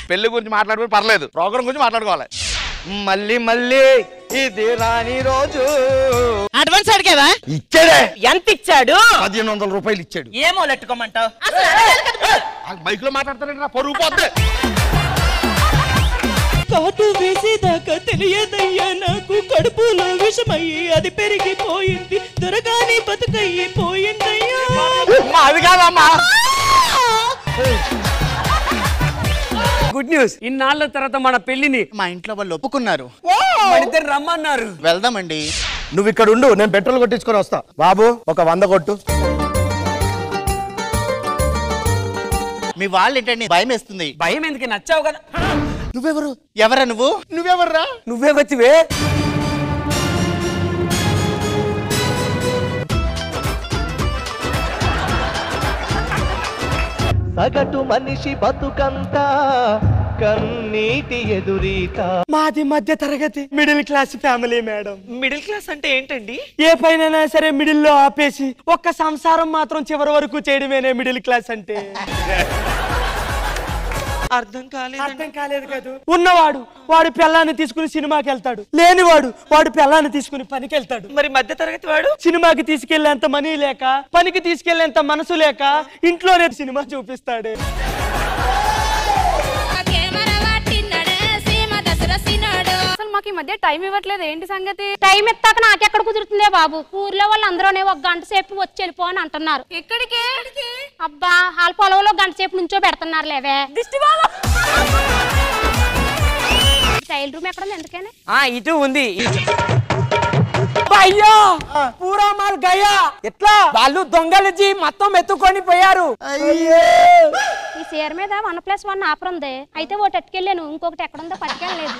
పెళ్లి గురించి మాట్లాడుకుని పర్లేదు, ప్రోగ్రామ్ గురించి మాట్లాడుకోవాలి. మళ్ళీ మళ్ళీ ఇది రాని రోజు. అడ్వాన్స్ అడిగావా? ఇచ్చాడే. ఎంత ఇచ్చాడు? 1500 రూపాయలు ఇచ్చాడు. ఏమో లెట్టుకోమంటావు? బైక్ లో మాట్లాడతానండి, నా పొరుగు పోద్ది. కాటు వేసేదాకా తెలియదయ్యా నాకు, కడుపులో విషమయ్యి అది పెరిగిపోయింది, దొరగాని బతుకయ్యిపోయిందయ్యా. అది కాదమ్మా. గుడ్ న్యూస్, ఇన్నాళ్ళ తర్వాత మన పెళ్లిని మా ఇంట్లో వాళ్ళు ఒప్పుకున్నారు. మన ఇద్దరు రమ్మన్నారు. వెళ్దామండి. నువ్వు ఇక్కడ ఉండు, నేను పెట్రోల్ కొట్టించుకొని వస్తా. బాబు ఒక 100 కొట్టు. మీ వాళ్ళు ఏంటండి భయం వేస్తుంది? భయం ఎందుకు, నచ్చావు కదా. నువ్వెవరు? ఎవరా నువ్వు? నువ్వెవర్రా? నువ్వే వచ్చివే. సగటు మనిషి బతుకంతా కన్నీటి ఎదురీత. మాది మధ్య తరగతి middle class family madam. Middle class అంటే ఏంటండి? ఏ పైన సరే మిడిల్ లో ఆపేసి ఒక్క సంసారం మాత్రం చివరి వరకు చేయడమేనే మిడిల్ క్లాస్ అంటే. అర్థం కాలేదు కదా. ఉన్నవాడు వాడి పిల్లాన్ని తీసుకుని సినిమాకి వెళ్తాడు, లేనివాడు వాడి పిల్లాన్ని తీసుకుని పనికి వెళ్తాడు. మరి మధ్య తరగతి వాడు సినిమాకి తీసుకెళ్లేంత మనీ లేక, పనికి తీసుకెళ్లేంత మనసు లేక ఇంట్లోనే సినిమా చూపిస్తాడు. మాకు ఈ మధ్య టైం ఇవ్వట్లేదు, ఏంటి సంగతి? టైం ఇస్తాక నాకెక్కడ కుదురుతుందే బాబు. ఊర్లో వాళ్ళందరూనే 1 గంట సేపు వచ్చి వెళ్ళిపో అని అంటున్నారు. ఎక్కడికి? అబ్బా వాళ్ళ పొలంలో 1 గంట సేపు నుంచో పెడుతున్నారు లేవే. టైల్ రూమ్ ఎక్కడ ఉంది? ఎందుకని ఇటు ఉంది. అయ్యో పూరా మాల్ గయా. ఎట్లా? వాళ్ళు దొంగలిచి మొత్తం ఎత్తుకొని పోయారు. ఈ చీర మీద 1+1 ఆఫర్ ఉంది, అయితే ఒకటి ఎట్టుకెళ్ళాను, ఇంకొకటి ఎక్కడుందో పట్టుకెళ్ళలేదు.